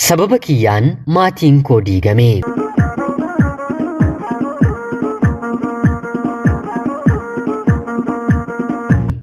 Sababa kiyyaan maatiin koo diigame.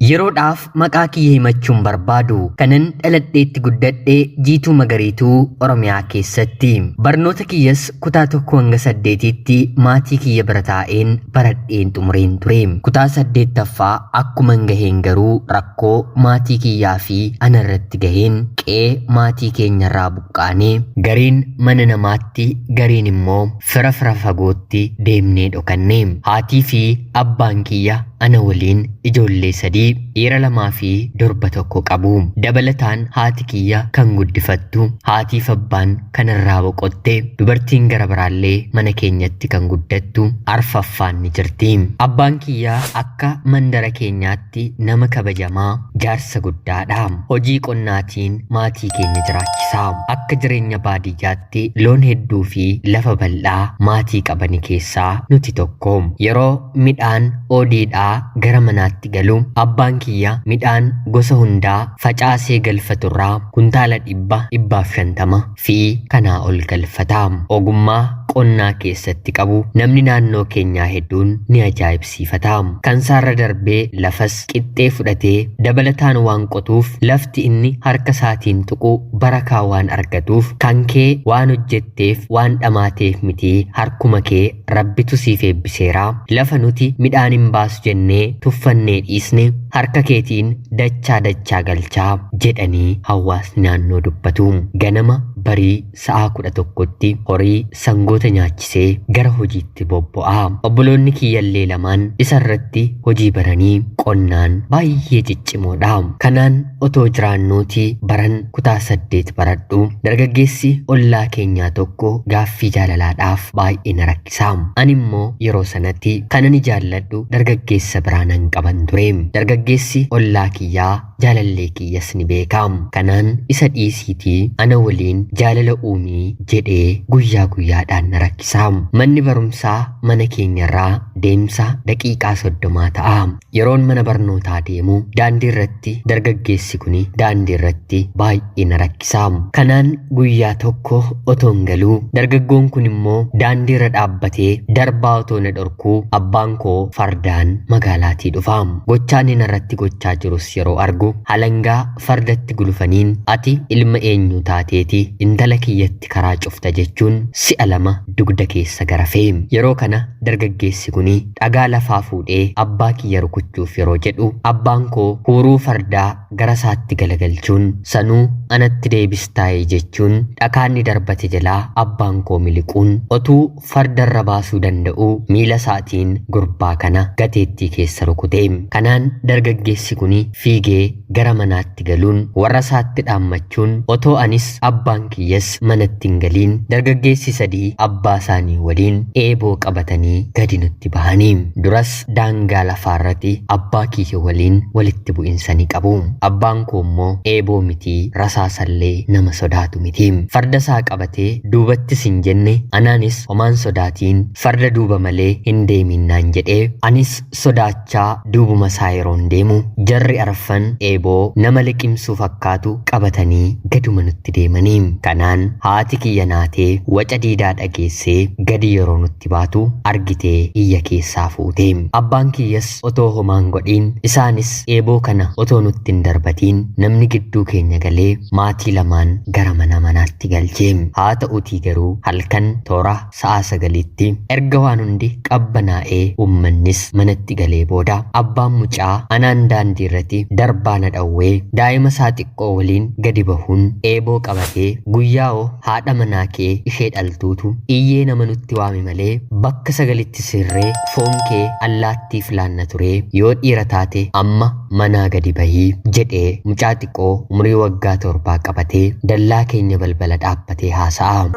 Yeroodhaaf maqaa kiyya himachuun barbaadu kanan dhaladheetti guddadhee Jiituu Magariituu Oromiyaa keessatti barnoota kiyyas kutaa 1 hanga 8tti maatii kiyya bira taa'een baradheen xumureen ture. Kutaa 8ffaa akkuman gaheen garuu rakkoo maatii kiyyaa fi ana irratti gaheen qe'ee maatii keenyarraa buqqaanee gariin mana namaatti gariin immoo fira fagootti deemnee dhokanne. Haatii fi abbaan kiyya ana waliin ijoollee 3 dhiira 2 fi durba 1 qabu. Dabalataan haati kiyya kan guddifattu haatiif abbaan kanarraa boqotte dubartiin gara biraallee mana keenyatti kan guddattu arfaffaan ni jirti. Abbaan kiyya akka mandara keenyaatti nama kabajamaa jaarsa guddaadha. Hojii qonnaatiin maatii keenya jiraachisa. Akka jireenya baadiyyaatti loon hedduu fi lafa bal'aa maatii qabani keessaa nuti tokko. Yeroo midhaan oodiidhaa gara manaatti galu abbaan kiyya midhaan gosa hundaa facaasee galfaturraa kuntaala 150 fi kanaa ol galfata. Ogummaa qonnaa keessatti qabu namni naannoo keenyaa hedduun ni ajaa'ibsiifata. Kan saarra darbee lafas qixxee fudhatee dabalataan waan qotuuf lafti inni harka isaatiin tuqu barakaa waan argatuuf kan kee waan hojjetteef waan dhamaateef miti harkuma kee rabbitu siif eebbiseera. Lafa nuti midhaan hin baasu jennee tuffannee dhiisne harka keetiin dachaa galchaa jedhanii hawaasni naannoo dubbatu. Ganama barii sa'a 11tti horii sangoota nyaachisee gara hojiitti bobba'a. Obboloonni kiyyallee lamaan isa irratti hojii baranii qonnaan baay'ee ciccimoodha. Kanaan otoo jiraannuuti baran kutaa 8 baradhu dargaggeessi ollaa keenyaa tokko gaaffii jaalalaadhaaf baay'ee na rakkisa. Ani immoo yeroo sanatti kanan jaalladhu dargaggeessa biraanan qaban ture. Dargaggeessi ollaa kiyyaa jaalallee kiyyas ni beeka. Kanaan isa dhiisiitii ana waliin jaalala uumii jedhee guyyaadhaan na rakkisa. Manni barumsaa mana keenyarraa deemsa daqiiqaa 30 ta'a. Yeroon mana barnootaa deemu daandii irratti dargaggeessi kuni daandii irratti baay'ee na rakkisa. Kanaan guyyaa tokko otoon galuu dargaggoon kun immoo daandii irra dhaabbatee darbaa otoo na dhorkuu abbaan koo fardaan magaalaatii dhufa. Gochaan inni irratti gochaa jirus yeroo argu halangaa fardatti gulufaniin ati ilma eenyu taateeti intala kiyyatti karaa cufta jechuun si'a 2 dugda keessa garafee. Yeroo kana dargaggeessi kuni dhagaa lafaa fuudhee abbaa kiyya rukuchuuf yeroo jedhu abbaan koo huuruu fardaa gara isaatti galagalchuun sanuu anatti deebistaa'e jechuun dhakaanni darbate jalaa abbaan koo miliquun otuu fardarra baasuu danda'u miila isaatiin gurbaa kana gateettii keessa rukute. Kanaan dargaggeessi kuni fiigee gara manaatti galuun warra isaatti dhaammachuun otoo anis abbaan kiyyas manatti hin galiin dargaggeessi 3 abbaa isaanii waliin eeboo qabatanii gadi nutti bahanii. Duras daangaa lafaarratti abbaa kiyya waliin walitti bu'insa ni qabu. Abbaan koo immoo eeboo miti rasaasallee nama sodaatu miti. Farda isaa qabatee duubattis hin jenne anaanis homaan sodaatiin farda duuba malee hin deeminnaan jedhee anis sodaachaa duubuma isaa yeroon deemu jarri arfan eeboo nama liqimsuu fakkaatu qabatanii gaduma nutti deemanii. Kanaan haati kiyya naatee waca diidaa dhageessee gadi yeroo nutti baatu argitee iyya keessaa fuute. Abbaan kiyyas otoo homaan godhiin isaanis eeboo kana otoo nutti hin darbatiin namni gidduu keenya galee maatii lamaan gara manaatti galchee. Haa ta'uutii garuu halkan toora sa'a 9tti erga waan hundi qabbanaa'ee uummannis manatti galee booda abbaan mucaa anaan daandii irratti darbaa na dhawwee daa'ima isaa xiqqoo waliin gadi bahuun eeboo qabatee guyyaa'oo haadha manaa kee ishee dhaltuutu iyyee nama nutti waame malee bakka 9tti sirree foon kee allaattiif laanna ture yoo dhiira taate amma manaa gadi bahii jedhee mucaa xiqqoo umurii waggaa 7 qabatee dallaa keenya balbala dhaabbatee haasa'a.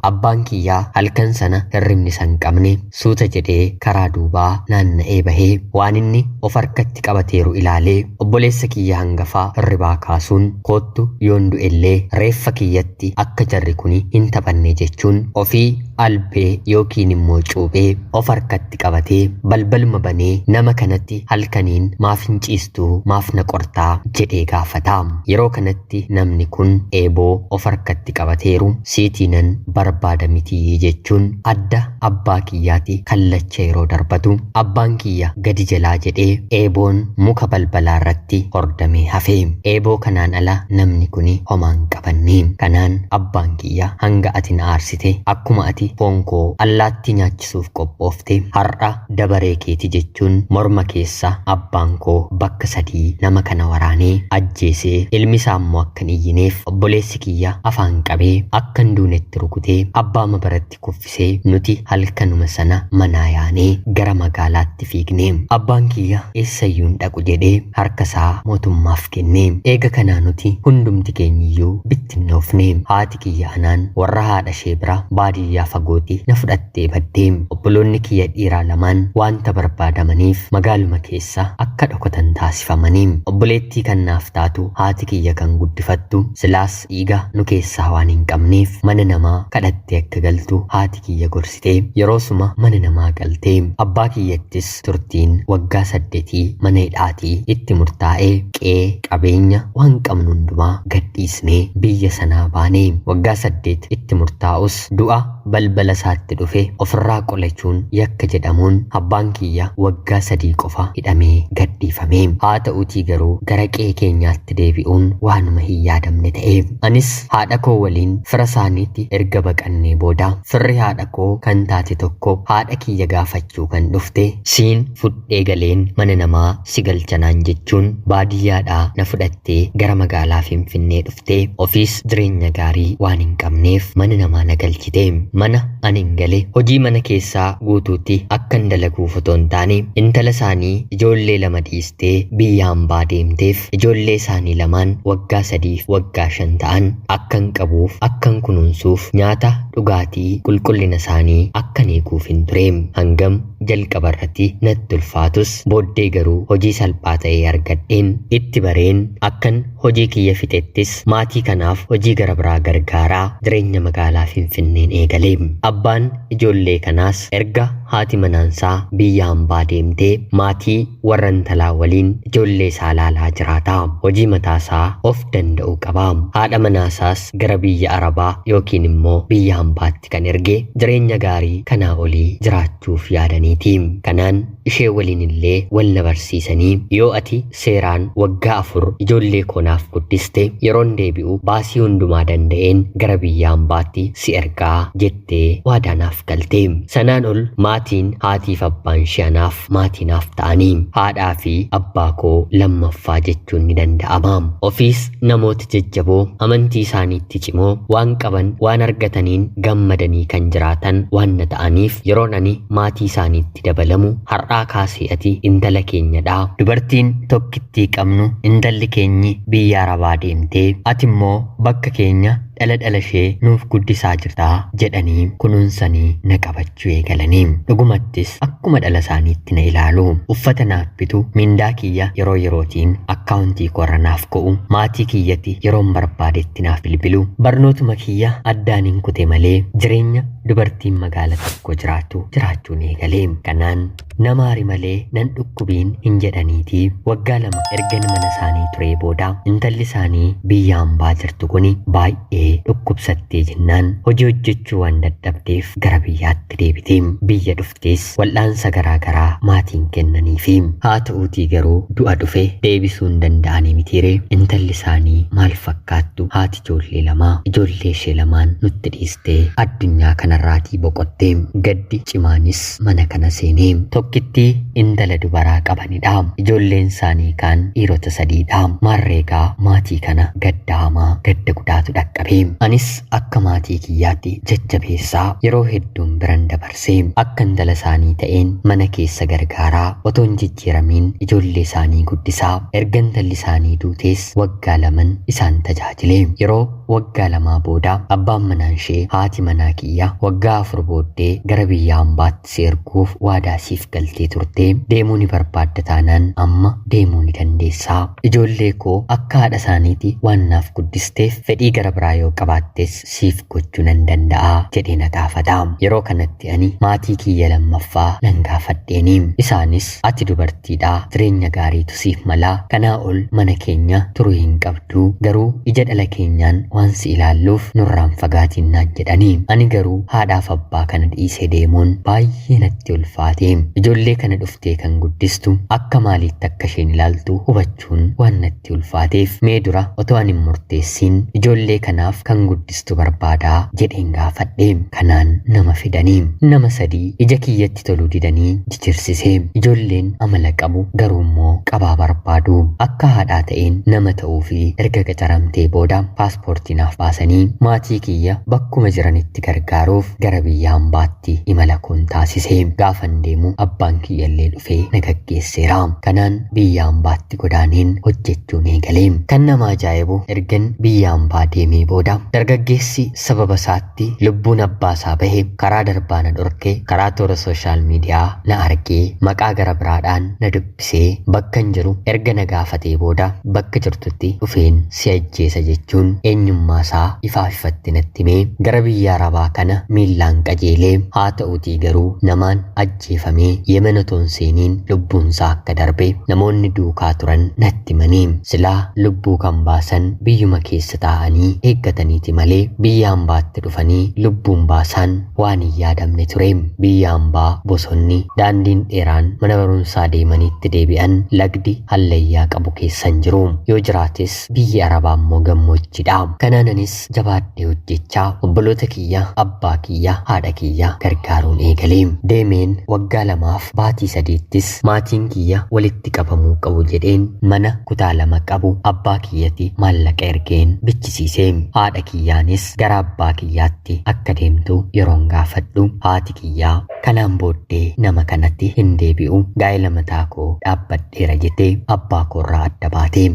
Abbaan kiyyaa halkan sana hirribni san qabne suuta jedhee karaa duubaa naanna'ee bahee waan inni of harkatti qabateeru ilaalee obboleessa kiyya hangafaa hirribaa kaasuun koottu yoon du'ellee reeffa kiyyatti akka jarri kuni hin taphanne jechuun ofii albee yookiin immoo cuuphee of harkatti qabatee balbaluma banee nama kanatti halkaniin maaf hin ciistuu maaf na qortaa jedhee gaafata. Yeroo kanatti namni kun eeboo of harkatti qabateeru siitiinan barbaada mitii jechuun adda abbaa kiyyaati kallacha yeroo darbatu abbaan kiyya gadi jalaa jedhee eeboon muka balbalaa irratti hordamee hafe. Eeboo kanaan ala namni kuni homaan qabanne. Kanaan abbaan kiyya hanga ati na aarsite akkuma ati foon koo allaatti nyaachisuuf qophoofte har'a dabaree keeti jechuun morma keessa abbaan koo bakka 3 nama kana waraanee ajjeesee ilmi isaa immoo akka hin iyyineef obboleessi kiyya afaan qabee akka hin duunetti rukutee abbaama biratti kuffisee nuti halkanuma sana manaa yaanee gara magaalaatti fiigne. Abbaan kiyya eessayyuun dhaqu jedhee harka isaa mootummaaf kenne. Eega kanaa nuti hundumti keenyiyyuu bittinnoofne. Haati kiyya anaan warra haadha ishee bira baadiyyaa fagooti na fudhattee baddee. Obboloonni kiyya dhiiraa lamaan wanta barbaadamaniif magaaluma keessa akka dhokatan taasifamanii. Obboleettii kan naaf taatu haati kiyya kan guddifattu silaas dhiiga nu keessaa waan hin qabneef mana namaa kadhattee akka galtu haati kiyya gorsitee yeroosuma mana namaa galtee. Abbaa kiyyattis turtiin waggaa 8 mana hidhaatii itti murtaa'ee qe'ee qabeenya waan qabnu hundumaa gadhiisnee biyya sanaa baanee. Waggaa 8 itti murtaa'us du'a balbala isaatti dhufe ofirraa qolachuun yakka jedhamuun abbaan kiyya waggaa 3 qofa hidhamee gadhiifame. Haa ta'uutii garuu gara qe'ee keenyaatti deebi'uun waanuma hin yaadamne ta'e. Anis haadha koo waliin fira isaaniitti erga baqannee booda firri haadha koo kan taate tokko haadha kiyya gaafachuu kan dhufte siin fudhee galeen mana namaa si galchanaan jechuun baadiyyaadhaa na fudhattee gara magaalaa Finfinnee dhufte. Ofiis jireenya gaarii waan hin qabneef mana namaa na galchite. Mana anin gale hojii mana keessaa guutuutti akkan dalaguuf otoo hin taane intala isaanii ijoollee 2 dhiistee biyya hambaa deemteef ijoollee isaanii lamaan waggaa 3 fi waggaa 5 ta'an akkan qabuuf akkan kunuunsuuf nyaata dhugaatii qulqullina isaanii akkan eeguuf hin ture. Hangam jalqaba irratti natti ulfaatus booddee garuu hojii salphaa ta'ee argadheen itti bareen akkan hojii kiyya fixettis maatii kanaaf hojii gara biraa gargaaraa jireenya magaalaa Finfinneen eegale. Abbaan ijoollee kanaas erga haati manaansaa biyya hambaa deemtee maatii warra intalaa waliin ijoollee isaa laalaa jiraata. Hojii mataasaa of danda'u qaba. Haadha manaasaas gara biyya Arabaa yookiin immoo biyya hambaatti kan erge jireenya gaarii kanaa olii jiraachuuf yaadaniiti. Kanaan ishee waliin illee wal na barsiisanii yoo ati seeraan waggaa 4 ijoollee koonaaf guddiste yeroon deebi'u baasii hundumaa danda'een gara biyya hambaatti si ergaa jettee waadaanaaf galte. Sanaan ol maatiin haatiif abbaan shi'anaaf maatiinaaf ta'anii haadhaa fi abbaa koo lammaffaa jechuun ni danda'ama. Ofiis namoota jajjaboo amantii isaaniitti cimoo waan qaban waan argataniin gammadanii kan jiraatan waan na ta'aniif yeroon ani maatii isaaniitti dabalamu har'aa kaasee ati intala keenyadha. Dubartiin tokkittii qabnu intalli keenyi biyya Arabaa deemtee ati immoo bakka keenya dhala ishee nuuf guddisaa jirta jedhanii kunuunsanii na qabachuu eegalanii. Dhugumattis akkuma dhala isaaniitti na ilaalu. Uffata naaf bitu mindaa kiyya yeroo yerootiin akkaawuntii koorra naaf go'u maatii kiyyatti yeroon barbaadetti naaf bilbilu. Barnootuma kiyya addaan hin kute malee jireenya dubartiin magaala tokko jiraatu jiraachuun eegalee. Kanaan nama ari malee nan dhukkubiin hin jedhaniiti. Waggaa 2 erga mana isaanii turee booda intalli isaanii biyya hambaa jirtu kuni baay'ee dhukkubsattee jennaan hojii hojjechuu waan dadhabdeef gara biyyaatti deebite. Biyya dhuftees wal'aansa garaagaraa maatiin kennaniifi. Haa ta'uutii garuu du'a dhufe deebisuu hin danda'anii mitiire. Intalli isaanii maal fakkaattu haati ijoollee 2 ijoollee ishee 2 nutti dhiistee addunyaa kanarraatii boqottee. Gaddi cimaanis mana kana seenee. Tokkittii intala dubaraa qabanidha. Ijoolleen isaanii kaan dhiirota 3dha. Maarreegaa maatii kana gadda hamaa gadda gudaatu dhaqqabe. Anis akka maatii kiyyaatti jajjabeessaa yeroo hedduun biran dabarsee akka intala isaanii ta'een mana keessa gargaaraa otoo hin jijjiiramiin ijoollee isaanii guddisaa. Erga intalli isaanii duutees waggaa 2 isaan tajaajile. Yeroo waggaa 2 booda abbaan manaa ishee haati manaa kiyya waggaa 4 booddee gara biyya hambaatti si erguuf waadaa siif galtee turte deemuu ni barbaadda taanaan amma deemuu ni dandeessaa. Ijoollee koo akka haadha isaaniiti waan naaf guddisteef fedhii gara biraa yoo qabaattes siif gochuu nan danda'a jedhee na gaafata. Yeroo kanatti ani maatii kiyya lammaffaa nan gaafadheeni. Isaanis ati dubartiidha, jireenya gaariitu siif mala, kanaa ol mana keenya turuu hin qabdu, garuu ija dhala keenyaan waan si ilaalluuf nurraan fagaatiin naan jedhanii. Ani garuu haadhaaf abbaa kana dhiisee deemuun baay'ee natti ulfaate. Ijoollee kana dhuftee kan guddistu akka maaliitti akka isheen ilaaltu hubachuun waan natti ulfaateef mee dura otoo ani hin murteessin ijoollee kanaaf kan guddistu barbaadaa jedheen gaafadhe. Kanaan nama fidanii nama 3 ija kiyyatti toluu didanii jijirsisee. Ijoolleen amala qabu garuu immoo qabaa barbaadu. Akka haadhaa ta'een nama ta'uu fi erga qacaramtee booda paaspoortii naaf baasanii maatii kiyya bakkuma jiranitti gargaaruuf gara biyya hambaatti imala koon taasise. Gaafan deemu abbaan kiyyallee dhufee na gaggeesseera. Kanaan biyya hambaatti godaaneen hojjechuun eegalee. Kan nama ajaa'ibu ergan biyya hambaa deemee booda dargaggeessi sababa isaatti lubbuun abbaasaa bahe karaa darbaa na dhorke karaa toora sooshaal miidiyaa na argee maqaa gara biraadhaan na dubbisee bakkan jiru erga na gaafatee booda bakka jirtutti dhufeen si ajjeesa jechuun eenyummaa isaa ifaaf ifatti natti himee gara biyya arabaa kana miillaan qajeelee. Haa ta'uutii garuu namaan ajjeefamee Yemen otoo hin seeniin lubbuun isaa akka darbe namoonni duukaa turan natti himanii. Silaa lubbuu kan baasan biyyuma keessa taa'anii eeggataniiti malee biyya hambaatti dhufanii lubbuun baasaan waan hin yaadamne ture. Biyya hambaa bosonni daandiin dheeraan mana barumsaa deemaniitti deebi'an lagdi hallayyaa qabu keessan jiru. Yoo jiraates biyyi arabaa immoo gammoojjiidha. Kanaanis jabaadhee hojjechaa obboloota kiyya, abbaa kiyya, haadha kiyya gargaaruun eegalee. Deemeen waggaa 2 baatii 3ttis maatiin kiyya walitti qabamuu qabu jedheen mana kutaa 2 qabu abbaa kiyyatti maallaqa ergeen bichisiisee. Haadha kiyyaanis gara abbaa kiyyaatti akka deemtu yeroon gaafadhu haati kiyyaa kanaan booddee nama kanatti hin deebi'u, gaa'ela mataa koo dhaabbadheera jettee abbaa koorraa adda baate.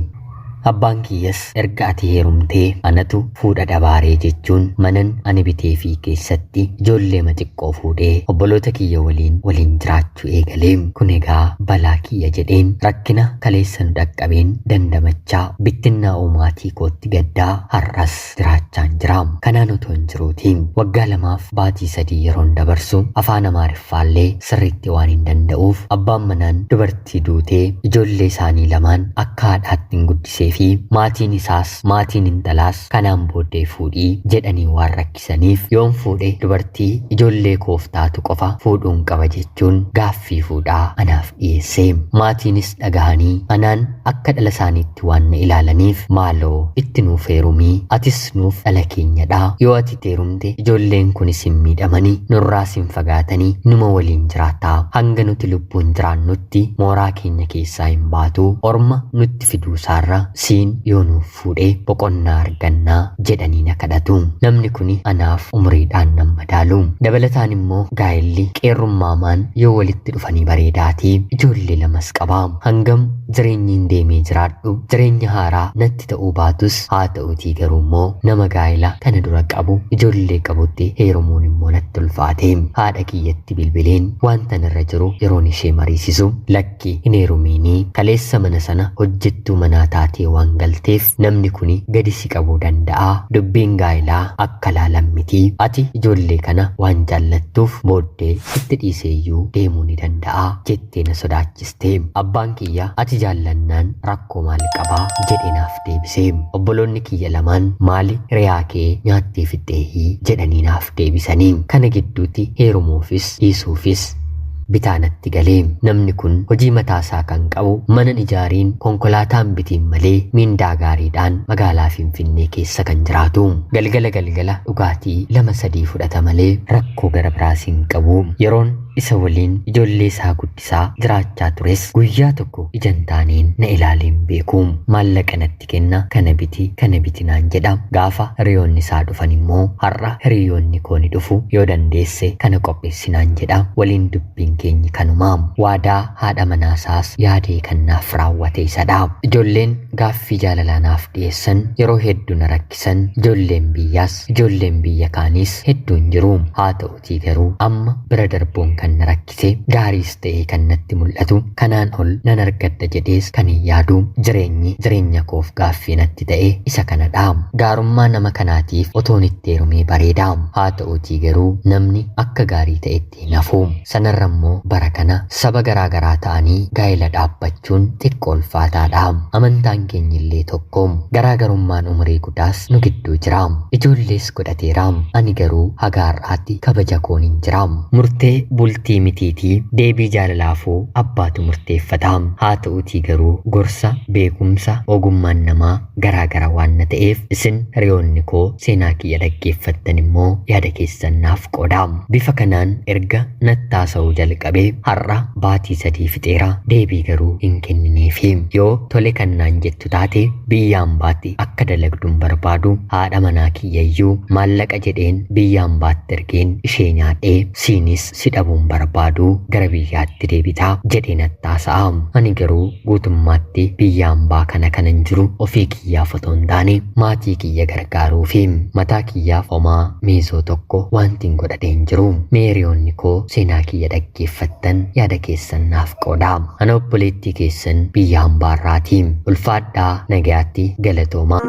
Abbaan kiyyas erga ati heerumtee anatu fuudha dabaaree jechuun manan ani bitee fi keessatti ijoollee xiqqoo fuudhee obboloota kiyya waliin jiraachuu eegalee. Kun egaa balaa kiyya jedheen rakkina kaleessa nu dhaqqabeen dandamachaa bittinnaa uumaatii kootti gaddaa har'as jiraachaan jira. Kanaan otoo hin jiruutiin waggaa 2 baatii 3 yeroon dabarsu afaan Amaariffaallee sirriitti waan hin danda'uuf abbaan manaan dubartii duutee ijoollee isaanii lamaan akka haadhaatti hin guddisee fi maatiin isaas maatiin intalaas kanaan booddee fuudhii jedhanii waan rakkisaniif yoon fuudhe dubartii ijoollee koof taatu qofa fuudhuun qaba jechuun gaaffii fuudhaa anaaf dhiyeesse. Maatiinis dhagahanii anaan akka dhala isaaniitti waan na ilaalaniif maaloo itti nuuf heerumii, atis nuuf dhala keenyadha, yoo ati heerumte ijoolleen kunis hin miidhamanii nurraas hin fagaatanii numa waliin jiraataa, hanga nuti lubbuun jiraannutti mooraa keenya keessaa hin baatu, orma nutti fiduusaarra siin yoo nuuf fuudhee boqonnaa argannaa jedhanii na kadhatu. Namni kuni anaaf umriidhaan nan madaalu. Dabalataan immoo gaa'elli qeerrummaamaan yoo walitti dhufanii bareedaatii ijoollee 2 qabaa. Hangam jireenyiin deemee jiraadhu jireenya haaraa natti ta'uu baatus haa ta'uutii garuu immoo nama gaa'ela kana dura qabu ijoollee qabutti heerumuun immoo natti ulfaate. Haadha kiyyatti bilbileen wanta narra jiru yeroon ishee mariisisu lakki hin heerumiinii kaleessa mana sana hojjettuu manaa taatee waan galteef namni kuni gadi si qabuu danda'a. Dubbiin gaa'elaa akka laalan miti. Ati ijoollee kana waan jaallattuuf booddee sitti dhiiseeyyuu deemuu ni danda'a jettee na sodaachiste. Abbaan kiyya ati jaallannaan rakkoo maal qabaa jedhee naaf deebise. Obboloonni kiyya lamaan maali re'aa kee nyaattee fixxeeyyii jedhanii naaf deebisanii. Kana gidduutti heerumuufis dhiisuufis bitaanatti galee. Namni kun hojii mataasaa kan qabu mana ijaariin konkolaataan bitiin malee miindaa gaariidhaan magaalaa Finfinnee keessa kan jiraatu. Galgala dhugaatii 2-3 fudhata malee rakkoo gara biraas hin qabu. Yeroon isa waliin ijoollee isaa guddisaa jiraachaa tures guyyaa tokko ijaan taaneen na ilaaleen beeku. Maallaqa natti kenna, kana biti naan jedha. Gaafa hiriyoonni isaa dhufan immoo har'a hiriyoonni koo ni dhufu, yoo dandeesse kana qopheessi naan jedha. Waliin dubbiin keenyi kanumaa. Waadaa haadha manaasaas yaadee kan naaf raawwate isadha. Ijoolleen gaaffii jaalalaa naaf dhiyeessan yeroo hedduu na rakkisan ijoolleen biyyaas ijoolleen biyya kaanis hedduun jiru. Haa ta'utii garuu amma bira darbuun kan na rakkise gaariis ta'ee kan natti mul'atu kanaan ol nan argadha jedhees kan hin yaadu jireenya koof gaaffii natti ta'e isa kanadha. Gaarummaa nama kanaatiif otoon itti heerumee bareeda. Haa ta'utii garuu namni akka gaarii ta'etti hin hafu. Sanarra immoo bara kana saba garaagaraa ta'anii gaa'ela dhaabbachuun xiqqoo ulfaataadha. Amantaan keenya illee tokko. Garaagarummaan umurii guddaas nu gidduu jira. Ijoollees godhateera. Ani garuu haga har'aatti kabaja koon hin jira. Murtee bultii mitiitii deebii jaalalaafuu abbaatu murteeffata. Haa ta'utii garuu gorsa beekumsa ogummaan namaa garaagara waan na ta'eef isin hiriyoonni koo seenaa kiyya dhaggeeffattan immoo yaada keessan naaf qooda. Bifa kanaan erga nattaasa'uu jalqabee har'a baatii 3 fixeera. Deebii garuu hin kennineefi. Yoo tole kannaan jettu taate biyyaan baatti akka dalagduun barbaadu haadha manaa kiyyayyuu maallaqa jedheen biyyaan baatti ergeen ishee nyaadhee siinis si dhabuun barbaadu gara biyyaatti deebitaa jedhee nattaasa'a. Ani garuu guutummaatti biyyaan baa kanan jiru ofii kiyyaaf otoo hin taane maatii kiyya gargaaruufi mataa kiyyaaf homaa miisoo tokko wanti hin godhadhe hin jiru. Hiriyoonni koo seenaa kiyya dhaggeeffattan yaada keessan naaf qooda. Ana obboleettii keessan biyyaan baarraati. Ulfaadhaa nagayaatti galatooma.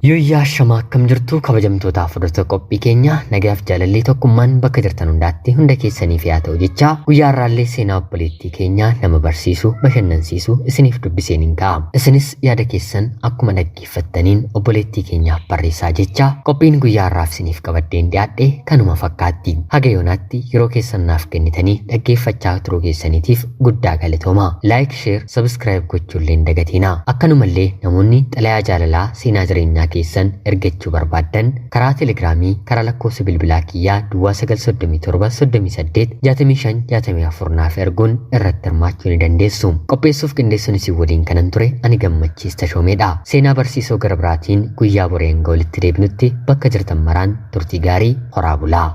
Yooyyaa shamaa akkam jirtu kabajamtootaaf fudhata qophii keenya nagaaf jaalallee tokkummaan bakka jirtan hundaatti hunda keessaniif yaa ta'u jecha guyyaa irraallee seenaa obboleettii keenya nama barsiisu bashannansiisu isiniif dubbiseen hin ka'a. Isinis yaada keessan akkuma dhaggeeffattaniin obboleettii keenyaaf barreessaa jecha qophiin guyyaa irraaf isiniif qabaddeen dhiyaadhe kanuma fakkaatti. Haga yoonaatti yeroo keessan naaf kennitanii dhaggeeffachaa turuu keessaniitiif guddaa galatooma. Laayik, sheer, sabskiraayib gochuullee hin dagatina. Akkanumallee namoonni xalayaa jaalalaa seenaa jireenyaa keessan ergachuu barbaaddan karaa telegiraamii karaa lakkoofsa bilbilaa kiyyaa duwwaa 937 naaf erguun irratti hirmaachuu ni dandeessu. Qopheessuuf qindeessuun isin waliin kanan ture ani Gammachiis Tashoomeedha. Seenaa barsiisoo gara biraatiin guyyaa boreen walitti deebinutti bakka jirtan maraan turtii gaarii horaa bulaa.